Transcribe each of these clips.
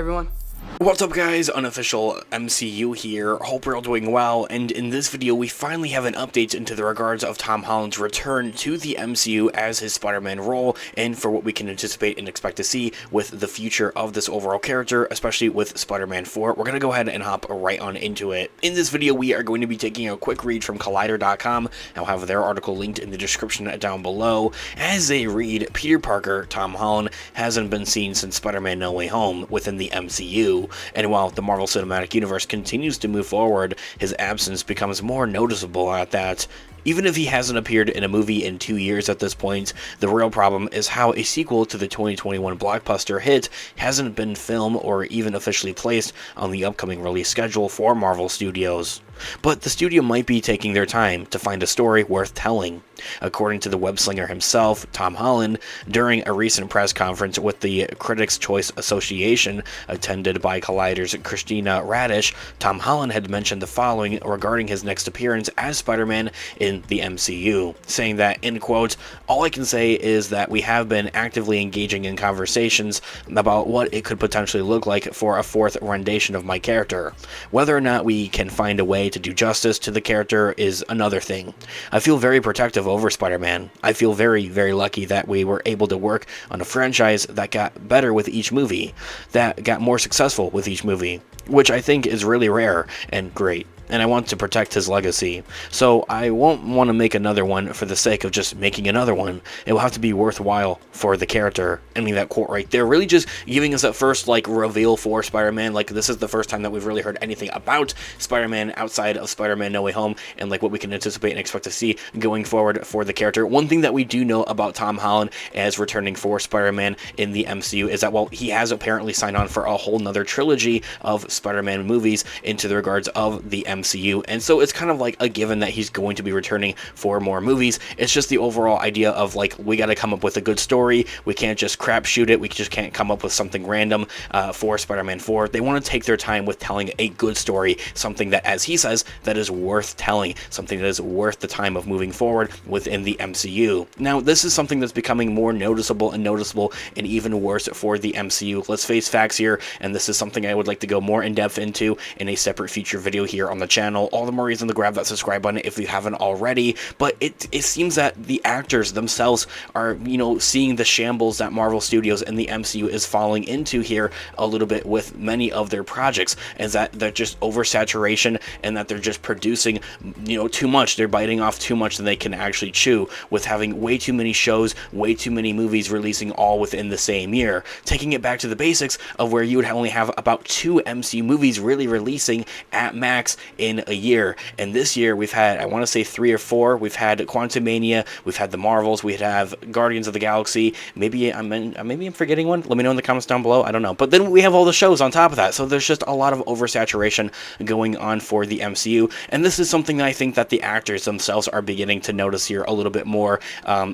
everyone. What's up guys, Unofficial MCU here, hope you're all doing well, and in this video we finally have an update into the regards of Tom Holland's return to the MCU as his Spider-Man role, and for what we can anticipate and expect to see with the future of this overall character, especially with Spider-Man 4. We're going to go ahead and hop right on into it. In this video we are going to be taking a quick read from Collider.com. I'll have their article linked in the description down below. As they read, Peter Parker, Tom Holland, hasn't been seen since Spider-Man No Way Home within the MCU. And while the Marvel Cinematic Universe continues to move forward, his absence becomes more noticeable at that. Even if he hasn't appeared in a movie in 2 years at this point, the real problem is how a sequel to the 2021 blockbuster hit hasn't been filmed or even officially placed on the upcoming release schedule for Marvel Studios. But the studio might be taking their time to find a story worth telling. According to the web-slinger himself, Tom Holland, during a recent press conference with the Critics' Choice Association, attended by Collider's Christina Radish, Tom Holland had mentioned the following regarding his next appearance as Spider-Man in the MCU, saying that, in quote, "All I can say is that we have been actively engaging in conversations about what it could potentially look like for a fourth rendition of my character. Whether or not we can find a way to do justice to the character is another thing. I feel very protective over Spider-Man. I feel very, very lucky that we were able to work on a franchise that got better with each movie, that got more successful with each movie, which I think is really rare and great. And I want to protect his legacy. So I won't want to make another one for the sake of just making another one. It will have to be worthwhile for the character." I mean, that quote right there, really just giving us that first, reveal for Spider-Man. This is the first time that we've really heard anything about Spider-Man outside of Spider-Man No Way Home, and, what we can anticipate and expect to see going forward for the character. One thing that we do know about Tom Holland as returning for Spider-Man in the MCU is that, he has apparently signed on for a whole nother trilogy of Spider-Man movies into the regards of the MCU, and so it's kind of like a given that he's going to be returning for more movies. It's just the overall idea of we got to come up with a good story. We can't just crapshoot it. We just can't come up with something random for Spider-Man 4. They want to take their time with telling a good story, something that, as he says, that is worth telling, something that is worth the time of moving forward within the MCU. Now, this is something that's becoming more noticeable and even worse for the MCU. Let's face facts here, and this is something I would like to go more in depth into in a separate feature video here on the channel. All the more reason to grab that subscribe button if you haven't already. But it seems that the actors themselves are, seeing the shambles that Marvel Studios and the MCU is falling into here a little bit with many of their projects, is that they're just oversaturation and that they're just producing, too much. They're biting off too much than they can actually chew, with having way too many shows, way too many movies releasing all within the same year. Taking it back to the basics of where you would only have about 2 MCU movies really releasing at max in a year. And this year we've had, I want to say 3 or 4. We've had Quantumania, we've had the Marvels, we have Guardians of the Galaxy. Maybe I'm forgetting one. Let me know in the comments down below. I don't know. But then we have all the shows on top of that. So there's just a lot of oversaturation going on for the MCU. And this is something that I think that the actors themselves are beginning to notice here a little bit more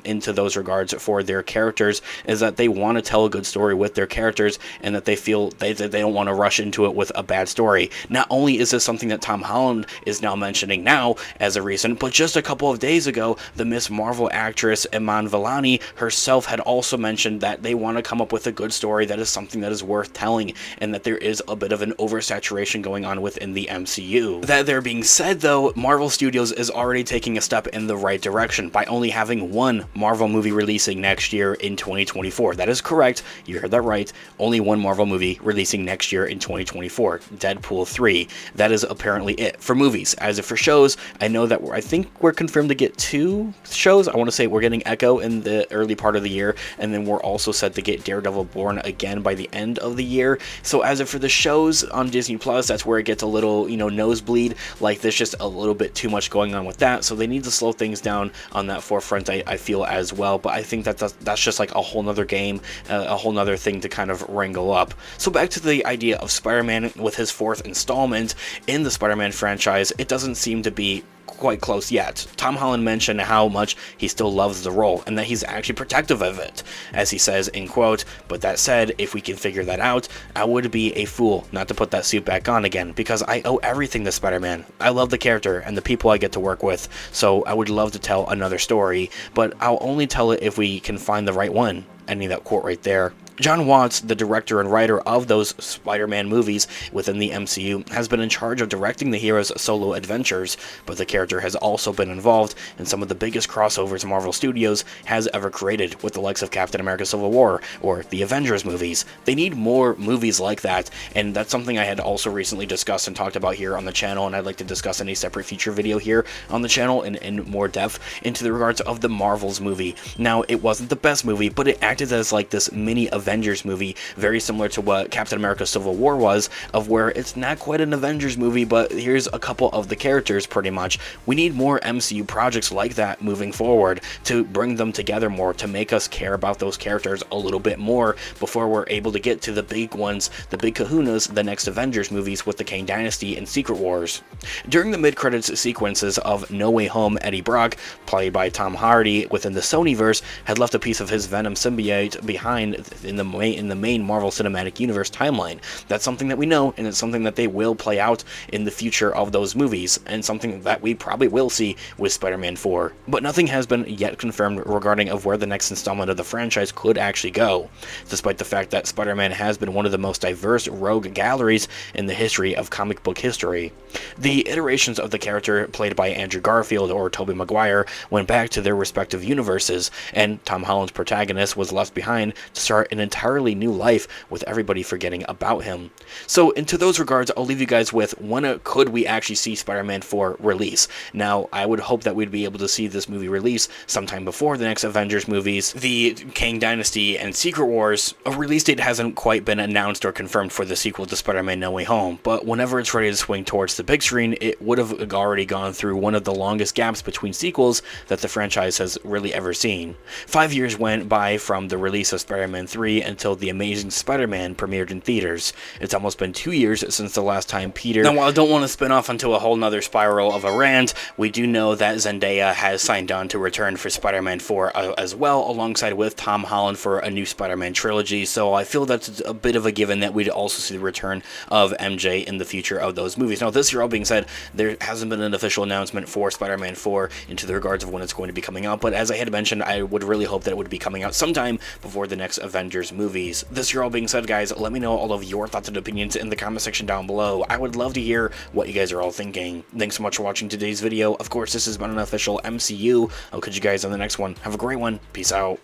into those regards for their characters, is that they want to tell a good story with their characters, and that they feel they don't want to rush into it with a bad story. Not only is this something that Tom Holland is now mentioning now as a recent, but just a couple of days ago, the Miss Marvel actress Iman Vellani herself had also mentioned that they want to come up with a good story that is something that is worth telling, and that there is a bit of an oversaturation going on within the MCU. That there being said, though, Marvel Studios is already taking a step in the right direction by only having one Marvel movie releasing next year in 2024. That is correct. You heard that right. Only one Marvel movie releasing next year in 2024. Deadpool 3. That is apparently it for movies. As if for shows, I know that I think we're confirmed to get 2 shows. I want to say we're getting Echo in the early part of the year, and then we're also set to get Daredevil Born again by the end of the year. So as if for the shows on Disney Plus, that's where it gets a little, nosebleed. There's just a little bit too much going on with that, so they need to slow things down on that forefront, I feel, as well. But I think that's just a whole nother game, a whole nother thing to kind of wrangle up. So back to the idea of Spider-Man with his 4th installment in the Spider-Man franchise, it doesn't seem to be quite close yet. Tom Holland mentioned how much he still loves the role and that he's actually protective of it, as he says, in quote, "But that said, if we can figure that out, I would be a fool not to put that suit back on again, because I owe everything to Spider-Man. I love the character and the people I get to work with, so I would love to tell another story, but I'll only tell it if we can find the right one." Ending that quote right there. John Watts, the director and writer of those Spider-Man movies within the MCU, has been in charge of directing the hero's solo adventures, but the character has also been involved in some of the biggest crossovers Marvel Studios has ever created, with the likes of Captain America Civil War or the Avengers movies. They need more movies like that, and that's something I had also recently discussed and talked about here on the channel, and I'd like to discuss in a separate feature video here on the channel in more depth into the regards of the Marvels movie. Now, it wasn't the best movie, but it acted as like this mini Avengers movie, very similar to what Captain America Civil War was, of where it's not quite an Avengers movie, but here's a couple of the characters pretty much. We need more MCU projects like that moving forward to bring them together more, to make us care about those characters a little bit more before we're able to get to the big ones, the big kahunas, the next Avengers movies with the Kang Dynasty and Secret Wars. During the mid-credits sequences of No Way Home, Eddie Brock, played by Tom Hardy within the Sonyverse, had left a piece of his Venom symbiote behind in the main Marvel Cinematic Universe timeline. That's something that we know, and it's something that they will play out in the future of those movies, and something that we probably will see with Spider-Man 4. But nothing has been yet confirmed regarding of where the next installment of the franchise could actually go, despite the fact that Spider-Man has been one of the most diverse rogue galleries in the history of comic book history. The iterations of the character played by Andrew Garfield or Tobey Maguire went back to their respective universes, and Tom Holland's protagonist was left behind to start an entirely new life with everybody forgetting about him. So into those regards, I'll leave you guys with when could we actually see Spider-Man 4 release. Now, I would hope that we'd be able to see this movie release sometime before the next Avengers movies, the Kang Dynasty and Secret Wars. A release date hasn't quite been announced or confirmed for the sequel to Spider-Man No Way Home, but whenever it's ready to swing towards the big screen, it would have already gone through one of the longest gaps between sequels that the franchise has really ever seen. 5 years went by from the release of Spider-Man 3 until The Amazing Spider-Man premiered in theaters. It's almost been 2 years since the last time Peter... Now, while I don't want to spin off into a whole nother spiral of a rant, we do know that Zendaya has signed on to return for Spider-Man 4 as well, alongside with Tom Holland for a new Spider-Man trilogy, so I feel that's a bit of a given that we'd also see the return of MJ in the future of those movies. Now, this year, all being said, there hasn't been an official announcement for Spider-Man 4 into the regards of when it's going to be coming out, but as I had mentioned, I would really hope that it would be coming out sometime before the next Avengers movies. This year, all being said, guys, let me know all of your thoughts and opinions in the comment section down below. I would love to hear what you guys are all thinking. Thanks so much for watching today's video. Of course, this has been Unofficial MCU. I'll catch you guys on the next one. Have a great one. Peace out.